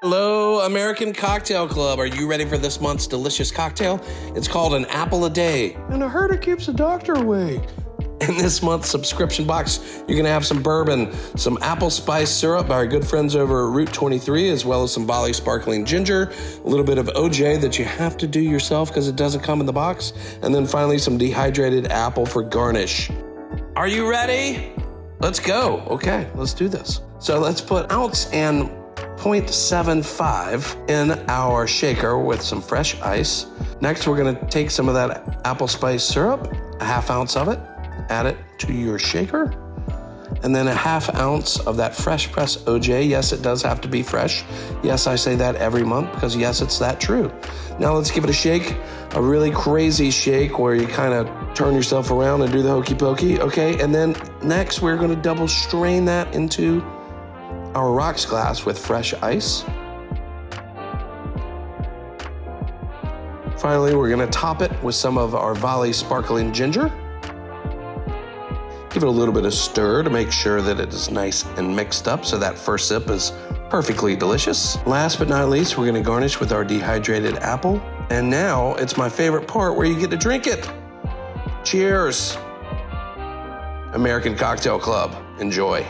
Hello, American Cocktail Club. Are you ready for this month's delicious cocktail? It's called an apple a day. And I heard it keeps the doctor away. In this month's subscription box, you're going to have some bourbon, some apple spice syrup by our good friends over at Route 23, as well as some Volley sparkling ginger, a little bit of OJ that you have to do yourself because it doesn't come in the box, and then finally some dehydrated apple for garnish. Are you ready? Let's go. Okay, let's do this. So let's put ounce and 0.75 in our shaker with some fresh ice. Next, we're going to take some of that apple spice syrup, a half ounce of it, add it to your shaker, and then a half ounce of that fresh pressed OJ. Yes, it does have to be fresh. Yes, I say that every month because yes, it's that true. Now let's give it a shake, a really crazy shake where you kind of turn yourself around and do the hokey pokey, okay? And then next we're gonna double strain that into our rocks glass with fresh ice. Finally, we're gonna top it with some of our Volley sparkling ginger. Give it a little bit of stir to make sure that it is nice and mixed up so that first sip is perfectly delicious. Last but not least, we're gonna garnish with our dehydrated apple. And now it's my favorite part where you get to drink it. Cheers. American Cocktail Club, enjoy.